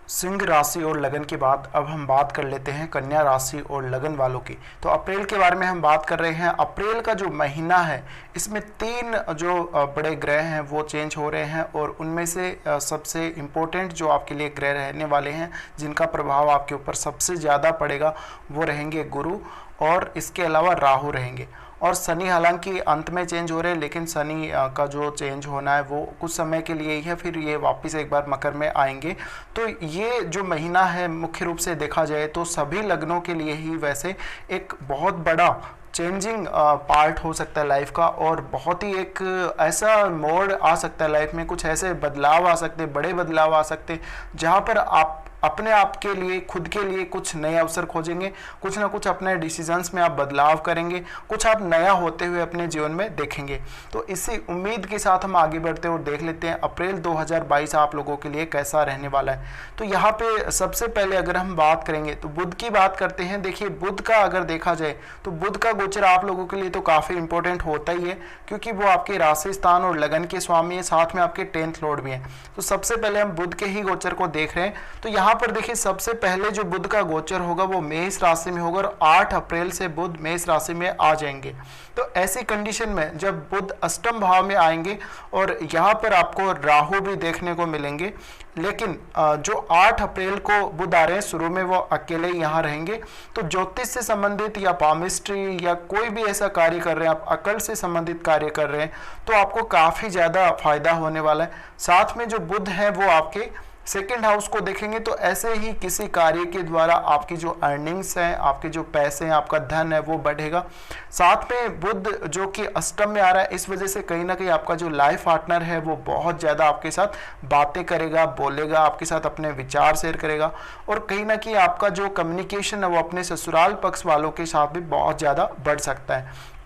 सिंह राशि और लगन के बाद अब हम बात कर लेते हैं कन्या राशि और लगन वालों की। तो अप्रैल के बारे में हम बात कर रहे हैं। अप्रैल का जो महीना है इसमें 3 जो बड़े ग्रह हैं वो चेंज हो रहे हैं और उनमें से सबसे इम्पोर्टेंट जो आपके लिए ग्रह रहने वाले हैं जिनका प्रभाव आपके ऊपर सबसे ज़्यादा पड़ेगा वो रहेंगे गुरु, और इसके अलावा राहु रहेंगे। और शनि हालांकि अंत में चेंज हो रहे हैं, लेकिन शनि का जो चेंज होना है वो कुछ समय के लिए ही है, फिर ये वापस एक बार मकर में आएंगे। तो ये जो महीना है मुख्य रूप से देखा जाए तो सभी लग्नों के लिए ही वैसे एक बहुत बड़ा चेंजिंग पार्ट हो सकता है लाइफ का, और बहुत ही एक ऐसा मोड़ आ सकता है लाइफ में, कुछ ऐसे बदलाव आ सकते हैं, बड़े बदलाव आ सकते हैं जहाँ पर आप अपने आप के लिए, खुद के लिए कुछ नए अवसर खोजेंगे, कुछ ना कुछ अपने डिसीजंस में आप बदलाव करेंगे, कुछ आप नया होते हुए अपने जीवन में देखेंगे। तो इसी उम्मीद के साथ हम आगे बढ़ते और देख लेते हैं अप्रैल 2022 आप लोगों के लिए कैसा रहने वाला है। तो यहाँ पे सबसे पहले अगर हम बात करेंगे तो बुध की बात करते हैं। देखिए बुध का अगर देखा जाए तो बुध का गोचर आप लोगों के लिए तो काफ़ी इंपॉर्टेंट होता ही है, क्योंकि वो आपके राशि स्थान और लगन के स्वामी है, साथ में आपके 10th लॉर्ड भी हैं। तो सबसे पहले हम बुध के ही गोचर को देख रहे हैं। तो यहाँ पर देखिए सबसे पहले जो बुध का गोचर होगा वो मेष राशि में होगा और 8 अप्रैल से बुध मेष राशि में आ जाएंगे। तो ऐसी कंडीशन में जब बुध अष्टम भाव में आएंगे और यहाँ पर आपको राहु भी देखने को मिलेंगे, लेकिन जो 8 अप्रैल को बुध आ रहे हैं शुरू में वो अकेले ही यहाँ रहेंगे। तो ज्योतिष से संबंधित या पामिस्ट्री या कोई भी ऐसा कार्य कर रहे हैं, आप अकल से संबंधित कार्य कर रहे हैं, तो आपको काफ़ी ज़्यादा फायदा होने वाला है। साथ में जो बुध है वो आपके सेकेंड हाउस को देखेंगे, तो ऐसे ही किसी कार्य के द्वारा आपकी जो अर्निंग्स हैं, आपके जो पैसे हैं, आपका धन है वो बढ़ेगा। साथ में बुध जो कि अष्टम में आ रहा है, इस वजह से कहीं ना कहीं आपका जो लाइफ पार्टनर है वो बहुत ज़्यादा आपके साथ बातें करेगा, बोलेगा, आपके साथ अपने विचार शेयर करेगा, और कहीं ना कहीं आपका जो कम्युनिकेशन है वो अपने ससुराल पक्ष वालों के साथ भी बहुत ज़्यादा बढ़ सकता है।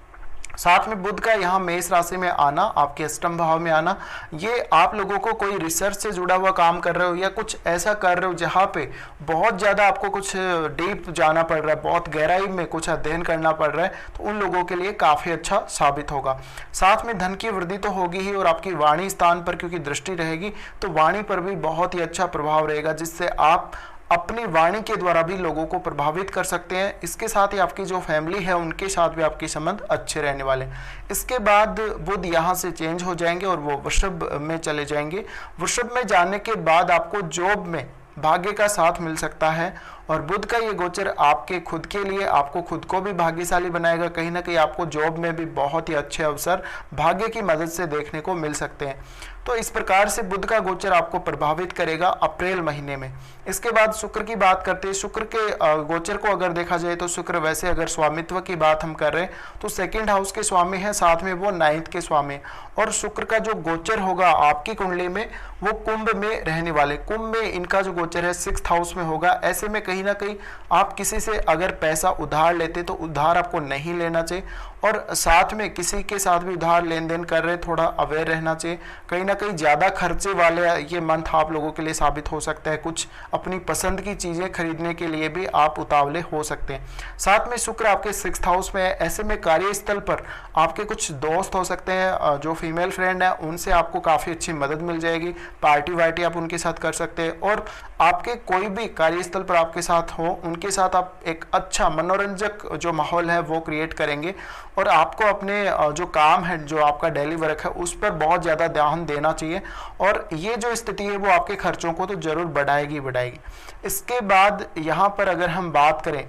साथ में बुध का यहाँ मेष राशि में आना, आपके अष्टम भाव में आना, ये आप लोगों को कोई रिसर्च से जुड़ा हुआ काम कर रहे हो या कुछ ऐसा कर रहे हो जहाँ पे बहुत ज़्यादा आपको कुछ डीप जाना पड़ रहा है, बहुत गहराई में कुछ अध्ययन करना पड़ रहा है, तो उन लोगों के लिए काफ़ी अच्छा साबित होगा। साथ में धन की वृद्धि तो होगी ही, और आपकी वाणी स्थान पर क्योंकि दृष्टि रहेगी तो वाणी पर भी बहुत ही अच्छा प्रभाव रहेगा, जिससे आप अपनी वाणी के द्वारा भी लोगों को प्रभावित कर सकते हैं। इसके साथ ही आपकी जो फैमिली है उनके साथ भी आपके संबंध अच्छे रहने वाले हैं। इसके बाद बुध यहाँ से चेंज हो जाएंगे और वो वृषभ में चले जाएंगे। वृषभ में जाने के बाद आपको जॉब में भाग्य का साथ मिल सकता है, और बुध का ये गोचर आपके खुद के लिए, आपको खुद को भी भाग्यशाली बनाएगा। कहीं ना कहीं आपको जॉब में भी बहुत ही अच्छे अवसर भाग्य की मदद से देखने को मिल सकते हैं। तो इस प्रकार से बुध का गोचर आपको प्रभावित करेगा अप्रैल महीने में। इसके बाद शुक्र की बात करते हैं। शुक्र के गोचर को अगर देखा जाए तो शुक्र वैसे अगर स्वामित्व की बात हम कर रहे हैं तो सेकंड हाउस के स्वामी हैं, साथ में वो 9th के स्वामी हैं। और शुक्र का जो गोचर होगा आपकी कुंडली में वो कुंभ में रहने वाले, कुंभ में इनका जो गोचर है 6th हाउस में होगा। ऐसे में कहीं ना कहीं आप किसी से अगर पैसा उधार लेते तो उधार आपको नहीं लेना चाहिए, और साथ में किसी के साथ भी उधार लेन देन कर रहे थोड़ा अवेयर रहना चाहिए। कहीं ना कहीं ज़्यादा खर्चे वाले ये मंथ आप लोगों के लिए साबित हो सकता है। कुछ अपनी पसंद की चीज़ें खरीदने के लिए भी आप उतावले हो सकते हैं। साथ में शुक्र आपके 6th हाउस में है। ऐसे में कार्यस्थल पर आपके कुछ दोस्त हो सकते हैं, जो फीमेल फ्रेंड है उनसे आपको काफ़ी अच्छी मदद मिल जाएगी। पार्टी वार्टी आप उनके साथ कर सकते हैं, और आपके कोई भी कार्यस्थल पर आपके साथ हो उनके साथ आप एक अच्छा मनोरंजक जो माहौल है वो क्रिएट करेंगे। और आपको अपने जो काम है, जो आपका डेली वर्क है, उस पर बहुत ज़्यादा ध्यान देना चाहिए, और ये जो स्थिति है वो आपके खर्चों को तो जरूर बढ़ाएगी बढ़ाएगी। इसके बाद यहाँ पर अगर हम बात करें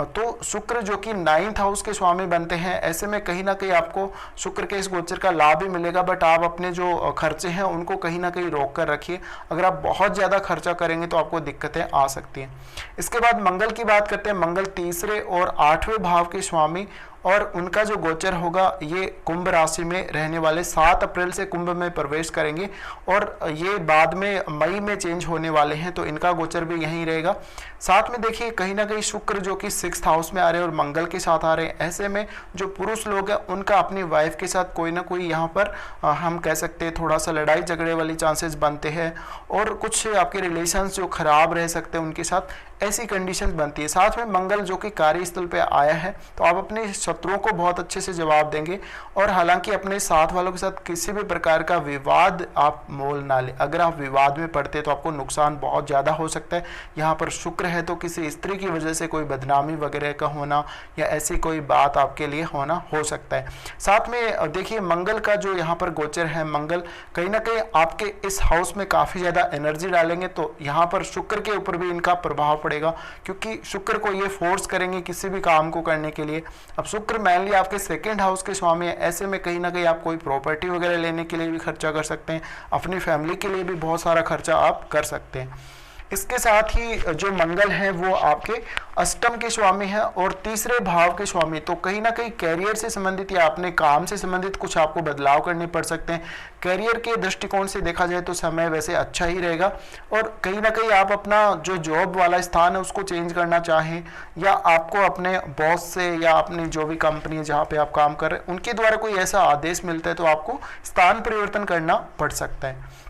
तो शुक्र जो कि 9th हाउस के स्वामी बनते हैं, ऐसे में कहीं ना कहीं आपको शुक्र के इस गोचर का लाभ भी मिलेगा, बट आप अपने जो खर्चे हैं उनको कहीं ना कहीं रोक कर रखिए। अगर आप बहुत ज़्यादा खर्चा करेंगे तो आपको दिक्कतें आ सकती हैं। इसके बाद मंगल की बात करते हैं। मंगल 3रे और 8वें भाव के स्वामी, और उनका जो गोचर होगा ये कुंभ राशि में रहने वाले 7 अप्रैल से कुंभ में प्रवेश करेंगे, और ये बाद में मई में चेंज होने वाले हैं, तो इनका गोचर भी यहीं रहेगा। साथ में देखिए कहीं ना कहीं शुक्र जो कि 6th हाउस में आ रहे हैं और मंगल के साथ आ रहे हैं, ऐसे में जो पुरुष लोग हैं उनका अपनी वाइफ के साथ कोई ना कोई यहाँ पर हम कह सकते हैं थोड़ा सा लड़ाई झगड़े वाली चांसेस बनते हैं, और कुछ आपके रिलेशंस जो खराब रह सकते हैं उनके साथ, ऐसी कंडीशन बनती है। साथ में मंगल जो कि कार्यस्थल पे आया है, तो आप अपने शत्रुओं को बहुत अच्छे से जवाब देंगे, और हालांकि अपने साथ वालों के साथ किसी भी प्रकार का विवाद आप मोल ना लें। अगर आप विवाद में पड़ते हैं तो आपको नुकसान बहुत ज़्यादा हो सकता है। यहाँ पर शुक्र है तो किसी स्त्री की वजह से कोई बदनामी वगैरह का होना या ऐसी कोई बात आपके लिए होना हो सकता है। साथ में देखिए मंगल का जो यहाँ पर गोचर है, मंगल कहीं ना कहीं आपके इस हाउस में काफ़ी ज़्यादा एनर्जी डालेंगे, तो यहाँ पर शुक्र के ऊपर भी इनका प्रभाव पड़ेगा, क्योंकि शुक्र को ये फोर्स करेंगे किसी भी काम को करने के लिए। अब शुक्र मेनली आपके सेकंड हाउस के स्वामी है, ऐसे में कहीं ना कहीं आप कोई प्रॉपर्टी वगैरह लेने के लिए भी खर्चा कर सकते हैं, अपनी फैमिली के लिए भी बहुत सारा खर्चा आप कर सकते हैं। इसके साथ ही जो मंगल है वो आपके अष्टम के स्वामी है और तीसरे भाव के स्वामी, तो कहीं ना कहीं कैरियर से संबंधित या अपने काम से संबंधित कुछ आपको बदलाव करने पड़ सकते हैं। कैरियर के दृष्टिकोण से देखा जाए तो समय वैसे अच्छा ही रहेगा, और कहीं ना कहीं आप अपना जो जॉब वाला स्थान है उसको चेंज करना चाहें, या आपको अपने बॉस से या अपनी जो भी कंपनी है जहाँ पे आप काम कर रहे हैं उनके द्वारा कोई ऐसा आदेश मिलता है तो आपको स्थान परिवर्तन करना पड़ सकता है।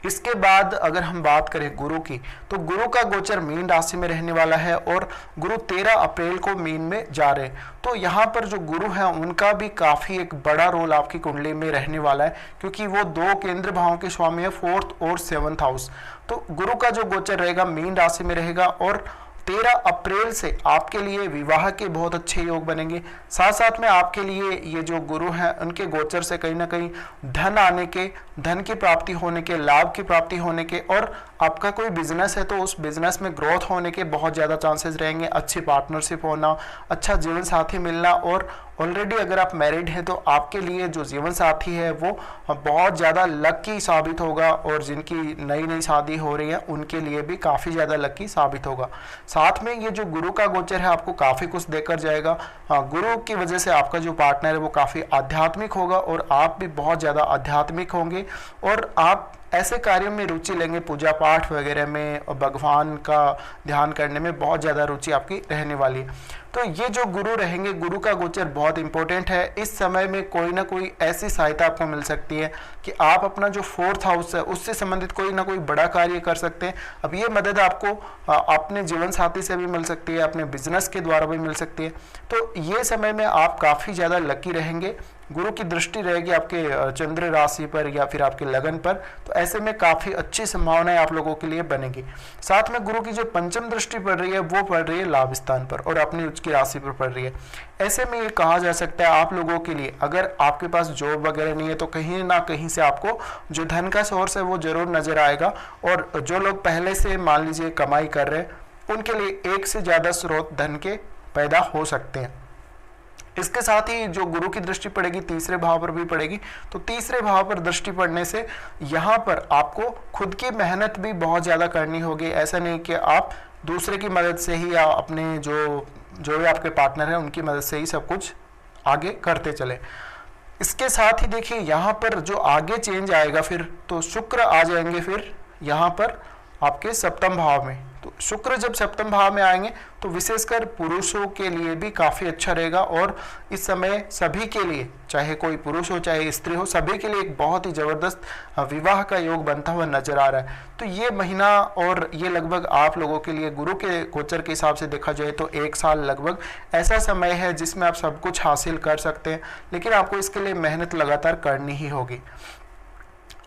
इसके बाद अगर हम बात करें गुरु की, तो गुरु का गोचर मीन राशि में रहने वाला है और गुरु 13 अप्रैल को मीन में जा रहे हैं। तो यहाँ पर जो गुरु है उनका भी काफ़ी एक बड़ा रोल आपकी कुंडली में रहने वाला है, क्योंकि वो 2 केंद्र भावों के स्वामी है, 4th और 7th हाउस। तो गुरु का जो गोचर रहेगा मीन राशि में रहेगा, और 13 अप्रैल से आपके लिए विवाह के बहुत अच्छे योग बनेंगे। साथ साथ में आपके लिए ये जो गुरु हैं उनके गोचर से कहीं ना कहीं धन आने के, धन की प्राप्ति होने के, लाभ की प्राप्ति होने के, और आपका कोई बिजनेस है तो उस बिजनेस में ग्रोथ होने के बहुत ज़्यादा चांसेस रहेंगे। अच्छी पार्टनरशिप होना, अच्छा जीवन साथी मिलना, और ऑलरेडी अगर आप मैरिड हैं तो आपके लिए जो जीवन साथी है वो बहुत ज़्यादा लकी साबित होगा, और जिनकी नई नई शादी हो रही है उनके लिए भी काफ़ी ज़्यादा लकी साबित होगा। साथ में ये जो गुरु का गोचर है आपको काफ़ी कुछ देकर जाएगा। गुरु की वजह से आपका जो पार्टनर है वो काफ़ी आध्यात्मिक होगा, और आप भी बहुत ज़्यादा आध्यात्मिक होंगे, और आप ऐसे कार्यों में रुचि लेंगे, पूजा पाठ वगैरह में, और भगवान का ध्यान करने में बहुत ज़्यादा रुचि आपकी रहने वाली है। तो ये जो गुरु रहेंगे, गुरु का गोचर बहुत इंपॉर्टेंट है। इस समय में कोई ना कोई ऐसी सहायता आपको मिल सकती है कि आप अपना जो 4th हाउस है उससे संबंधित कोई ना कोई बड़ा कार्य कर सकते हैं। अब ये मदद आपको अपने जीवन साथी से भी मिल सकती है, अपने बिजनेस के द्वारा भी मिल सकती है। तो ये समय में आप काफ़ी ज़्यादा लकी रहेंगे। गुरु की दृष्टि रहेगी आपके चंद्र राशि पर या फिर आपके लगन पर, तो ऐसे में काफ़ी अच्छी संभावनाएं आप लोगों के लिए बनेगी। साथ में गुरु की जो पंचम दृष्टि पड़ रही है वो पड़ रही है लाभ स्थान पर और अपनी उच्च की राशि पर पड़ रही है। ऐसे में ये कहा जा सकता है आप लोगों के लिए, अगर आपके पास जॉब वगैरह नहीं है तो कहीं ना कहीं से आपको जो धन का सोर्स है वो जरूर नजर आएगा, और जो लोग पहले से मान लीजिए कमाई कर रहे हैं उनके लिए एक से ज़्यादा स्रोत धन के पैदा हो सकते हैं। इसके साथ ही जो गुरु की दृष्टि पड़ेगी तीसरे भाव पर भी पड़ेगी, तो तीसरे भाव पर दृष्टि पड़ने से यहाँ पर आपको खुद की मेहनत भी बहुत ज़्यादा करनी होगी। ऐसा नहीं कि आप दूसरे की मदद से ही या अपने जो भी आपके पार्टनर हैं उनकी मदद से ही सब कुछ आगे करते चले। इसके साथ ही देखिए यहाँ पर जो आगे चेंज आएगा फिर, तो शुक्र आ जाएंगे फिर यहाँ पर आपके सप्तम भाव में। तो शुक्र जब सप्तम भाव में आएंगे तो विशेषकर पुरुषों के लिए भी काफ़ी अच्छा रहेगा, और इस समय सभी के लिए, चाहे कोई पुरुष हो चाहे स्त्री हो, सभी के लिए एक बहुत ही ज़बरदस्त विवाह का योग बनता हुआ नजर आ रहा है। तो ये महीना और ये लगभग आप लोगों के लिए गुरु के गोचर के हिसाब से देखा जाए तो 1 साल लगभग ऐसा समय है जिसमें आप सब कुछ हासिल कर सकते हैं, लेकिन आपको इसके लिए मेहनत लगातार करनी ही होगी।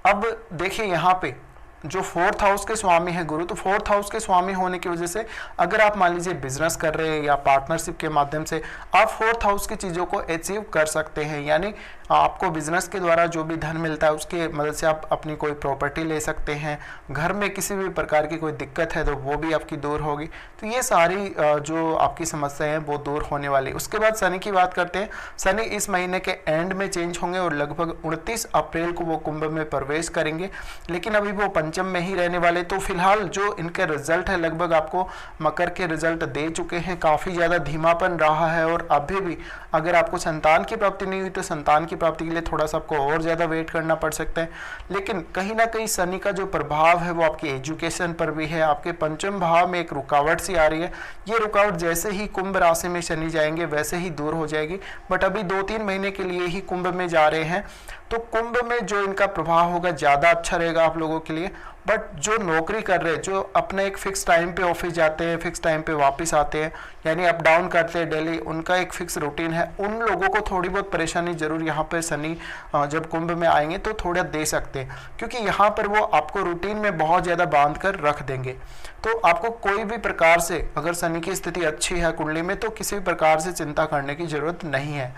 अब देखिए यहाँ पे जो 4th हाउस के स्वामी है गुरु, तो 4th हाउस के स्वामी होने की वजह से अगर आप मान लीजिए बिजनेस कर रहे हैं या पार्टनरशिप के माध्यम से आप 4th हाउस की चीज़ों को अचीव कर सकते हैं, यानी आपको बिजनेस के द्वारा जो भी धन मिलता है उसके मदद से आप अपनी कोई प्रॉपर्टी ले सकते हैं, घर में किसी भी प्रकार की कोई दिक्कत है तो वो भी आपकी दूर होगी। तो ये सारी जो आपकी समस्याएं हैं वो दूर होने वाली। उसके बाद शनि की बात करते हैं। शनि इस महीने के एंड में चेंज होंगे और लगभग 29 अप्रैल को वो कुंभ में प्रवेश करेंगे, लेकिन अभी वो पंचम में ही रहने वाले। तो फिलहाल जो इनके रिजल्ट है लगभग आपको मकर के रिजल्ट दे चुके हैं, काफ़ी ज़्यादा धीमापन रहा है, और अभी भी अगर आपको संतान की प्राप्ति नहीं हुई तो संतान की प्राप्ति के लिए थोड़ा सा आपको और ज़्यादा वेट करना पड़ सकता है। लेकिन कहीं ना कहीं शनि का जो प्रभाव है वो आपकी एजुकेशन पर भी है। आपके पंचम भाव में एक रुकावट सी आ रही है, ये रुकावट जैसे ही कुंभ राशि में शनि जाएंगे वैसे ही दूर हो जाएगी, बट अभी 2-3 महीने के लिए ही कुंभ में जा रहे हैं, तो कुंभ में जो इनका प्रभाव होगा ज़्यादा अच्छा रहेगा आप लोगों के लिए। बट जो नौकरी कर रहे हैं, जो अपने एक फिक्स टाइम पे ऑफिस जाते हैं, फिक्स टाइम पे वापस आते हैं, यानी अप डाउन करते हैं डेली, उनका एक फिक्स रूटीन है, उन लोगों को थोड़ी बहुत परेशानी जरूर यहाँ पे शनि जब कुंभ में आएंगे तो थोड़ा दे सकते हैं, क्योंकि यहाँ पर वो आपको रूटीन में बहुत ज़्यादा बांध कर रख देंगे। तो आपको कोई भी प्रकार से, अगर शनि की स्थिति अच्छी है कुंडली में, तो किसी भी प्रकार से चिंता करने की जरूरत नहीं है।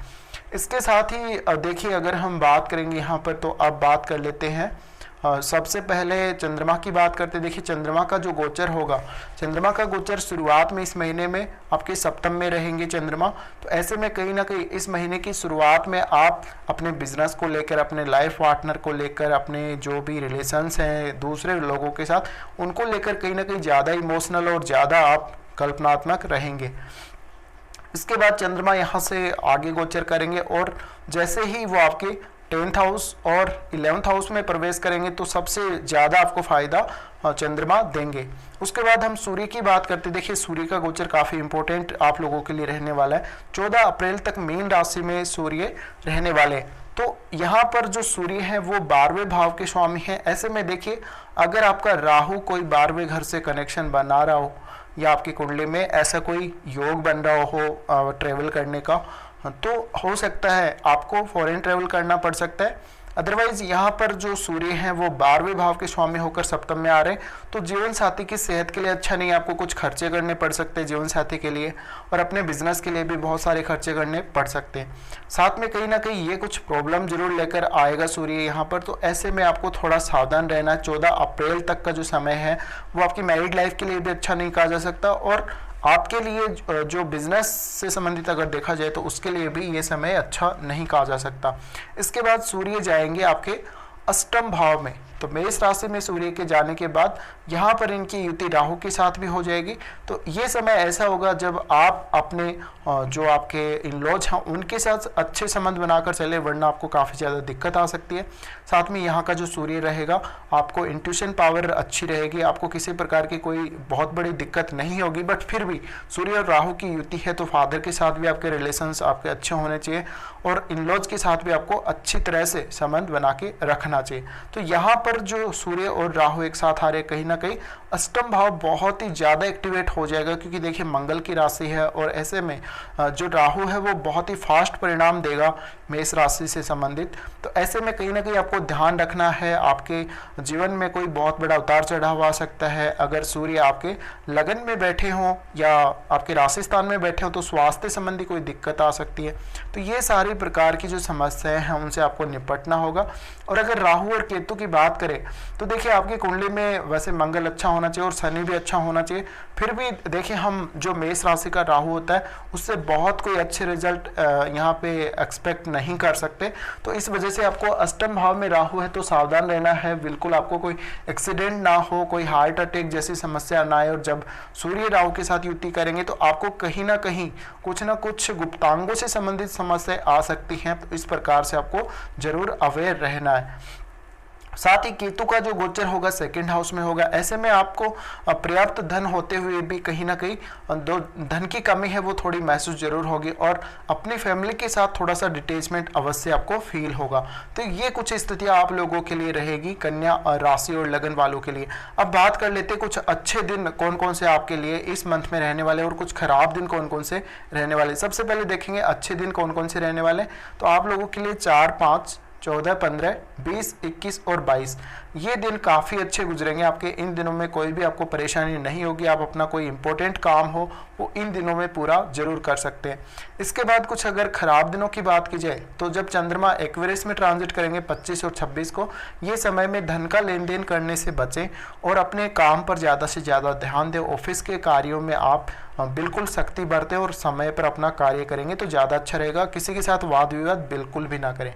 इसके साथ ही देखिए, अगर हम बात करेंगे यहाँ पर, तो अब बात कर लेते हैं सबसे पहले चंद्रमा की बात करते। देखिए चंद्रमा का जो गोचर होगा, चंद्रमा का गोचर शुरुआत में इस महीने में आपके सप्तम में रहेंगे चंद्रमा। तो ऐसे में कहीं ना कहीं इस महीने की शुरुआत में आप अपने बिजनेस को लेकर, अपने लाइफ पार्टनर को लेकर, अपने जो भी रिलेशंस हैं दूसरे लोगों के साथ, उनको लेकर कहीं ना कहीं ज़्यादा इमोशनल और ज़्यादा आप कल्पनात्मक रहेंगे। इसके बाद चंद्रमा यहाँ से आगे गोचर करेंगे और जैसे ही वो आपके 10th हाउस और 11th हाउस में प्रवेश करेंगे तो सबसे ज़्यादा आपको फायदा चंद्रमा देंगे। उसके बाद हम सूर्य की बात करते। देखिए सूर्य का गोचर काफ़ी इंपॉर्टेंट आप लोगों के लिए रहने वाला है। 14 अप्रैल तक मीन राशि में सूर्य रहने वाले हैं। तो यहाँ पर जो सूर्य है वो 12वें भाव के स्वामी हैं। ऐसे में देखिए, अगर आपका राहु कोई 12वें घर से कनेक्शन बना रहा हो या आपकी कुंडली में ऐसा कोई योग बन रहा हो ट्रेवल करने का, तो हो सकता है आपको फॉरेन ट्रेवल करना पड़ सकता है। अदरवाइज यहाँ पर जो सूर्य हैं वो 12वें भाव के स्वामी होकर सप्तम में आ रहे हैं, तो जीवन साथी की सेहत के लिए अच्छा नहीं है। आपको कुछ खर्चे करने पड़ सकते हैं जीवन साथी के लिए, और अपने बिजनेस के लिए भी बहुत सारे खर्चे करने पड़ सकते हैं। साथ में कहीं ना कहीं ये कुछ प्रॉब्लम जरूर लेकर आएगा सूर्य यहाँ पर, तो ऐसे में आपको थोड़ा सावधान रहना है। 14 अप्रैल तक का जो समय है वो आपकी मैरिड लाइफ के लिए भी अच्छा नहीं कहा जा सकता, और आपके लिए जो बिजनेस से संबंधित अगर देखा जाए तो उसके लिए भी ये समय अच्छा नहीं कहा जा सकता। इसके बाद सूर्य जाएंगे आपके अष्टम भाव में। तो मेष राशि में सूर्य के जाने के बाद यहाँ पर इनकी युति राहु के साथ भी हो जाएगी। तो ये समय ऐसा होगा जब आप अपने जो आपके इन-लॉज हैं उनके साथ अच्छे संबंध बनाकर चले, वरना आपको काफ़ी ज़्यादा दिक्कत आ सकती है। साथ में यहाँ का जो सूर्य रहेगा, आपको इंट्यूशन पावर अच्छी रहेगी, आपको किसी प्रकार की कोई बहुत बड़ी दिक्कत नहीं होगी। बट फिर भी सूर्य और राहु की युति है, तो फादर के साथ भी आपके रिलेशंस आपके अच्छे होने चाहिए, और इन-लॉज के साथ भी आपको अच्छी तरह से संबंध बना के रखना चाहिए। तो यहाँ पर जो सूर्य और राहु एक साथ आ रहे, कहीं ना कहीं अष्टम भाव बहुत ही ज़्यादा एक्टिवेट हो जाएगा, क्योंकि देखिए मंगल की राशि है, और ऐसे में जो राहु है वो बहुत ही फास्ट परिणाम देगा मेष राशि से संबंधित। तो ऐसे में कहीं ना कहीं आपको ध्यान रखना है, आपके जीवन में कोई बहुत बड़ा उतार चढ़ाव आ सकता है। अगर सूर्य आपके लगन में बैठे हों या आपके राशि स्थान में बैठे हों तो स्वास्थ्य संबंधी कोई दिक्कत आ सकती है। तो ये सारी प्रकार की जो समस्याएं हैं उनसे आपको निपटना होगा। और अगर राहु और केतु की बात करें तो देखिए आपकी कुंडली में वैसे मंगल अच्छा होना चाहिए और शनि भी अच्छा होना चाहिए, फिर भी देखिए हम जो मेष राशि का राहु होता है उससे बहुत कोई अच्छे रिजल्ट यहाँ पे एक्सपेक्ट नहीं कर सकते। तो इस वजह से आपको अष्टम भाव में राहु है तो सावधान रहना है, बिल्कुल आपको कोई एक्सीडेंट ना हो, कोई हार्ट अटैक जैसी समस्या ना आए। और जब सूर्य राहु के साथ युति करेंगे तो आपको कहीं ना कहीं कुछ ना कुछ गुप्तांगों से संबंधित समस्या आ सकती हैं। तो इस प्रकार से आपको जरूर अवेयर रहना है। साथ ही केतु का जो गोचर होगा सेकंड हाउस में होगा। ऐसे में आपको पर्याप्त धन होते हुए भी कहीं ना कहीं दो धन की कमी है वो थोड़ी महसूस जरूर होगी, और अपनी फैमिली के साथ थोड़ा सा डिटेचमेंट अवश्य आपको फील होगा। तो ये कुछ स्थितियां आप लोगों के लिए रहेगी कन्या राशि और लगन वालों के लिए। अब बात कर लेते कुछ अच्छे दिन कौन कौन से आपके लिए इस मंथ में रहने वाले और कुछ खराब दिन कौन कौन से रहने वाले। सबसे पहले देखेंगे अच्छे दिन कौन कौन से रहने वाले। तो आप लोगों के लिए 4, 5, 14, 15, 20, 21 और 22 ये दिन काफ़ी अच्छे गुजरेंगे आपके। इन दिनों में कोई भी आपको परेशानी नहीं होगी। आप अपना कोई इंपॉर्टेंट काम हो वो इन दिनों में पूरा जरूर कर सकते हैं। इसके बाद कुछ अगर खराब दिनों की बात की जाए तो जब चंद्रमा एक्वेरियस में ट्रांजिट करेंगे 25 और 26 को, ये समय में धन का लेन देन करने से बचें और अपने काम पर ज़्यादा से ज़्यादा ध्यान दें। ऑफिस के कार्यों में आप बिल्कुल सख्ती बरतें और समय पर अपना कार्य करेंगे तो ज़्यादा अच्छा रहेगा। किसी के साथ वाद विवाद बिल्कुल भी ना करें।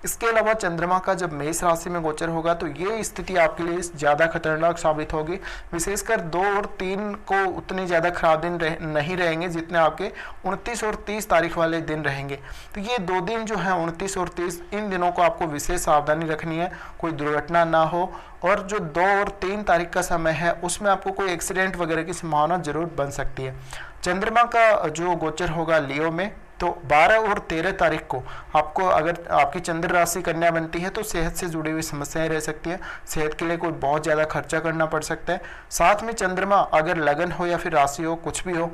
इसके अलावा चंद्रमा का जब मेष राशि में गोचर होगा तो ये स्थिति आपके लिए ज़्यादा खतरनाक साबित होगी। विशेषकर 2 और 3 को उतने ज़्यादा खराब दिन नहीं रहेंगे जितने आपके 29 और 30 तारीख वाले दिन रहेंगे। तो ये 2 दिन जो हैं 29 और 30, इन दिनों को आपको विशेष सावधानी रखनी है, कोई दुर्घटना ना हो। और जो 2 और 3 तारीख का समय है उसमें आपको कोई एक्सीडेंट वगैरह की संभावना जरूर बन सकती है। चंद्रमा का जो गोचर होगा लियो में तो 12 और 13 तारीख को आपको, अगर आपकी चंद्र राशि कन्या बनती है तो सेहत से जुड़ी हुई समस्याएं रह सकती हैं, सेहत के लिए कोई बहुत ज़्यादा खर्चा करना पड़ सकता है। साथ में चंद्रमा अगर लगन हो या फिर राशि हो, कुछ भी हो,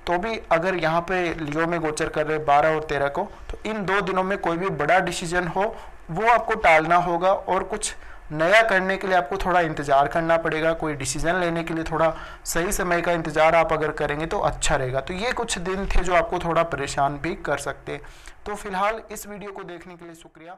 तो भी अगर यहाँ पे लियो में गोचर कर रहे 12 और 13 को, तो इन 2 दिनों में कोई भी बड़ा डिसीजन हो वो आपको टालना होगा और कुछ नया करने के लिए आपको थोड़ा इंतज़ार करना पड़ेगा। कोई डिसीजन लेने के लिए थोड़ा सही समय का इंतज़ार आप अगर करेंगे तो अच्छा रहेगा। तो ये कुछ दिन थे जो आपको थोड़ा परेशान भी कर सकते। तो फिलहाल इस वीडियो को देखने के लिए शुक्रिया।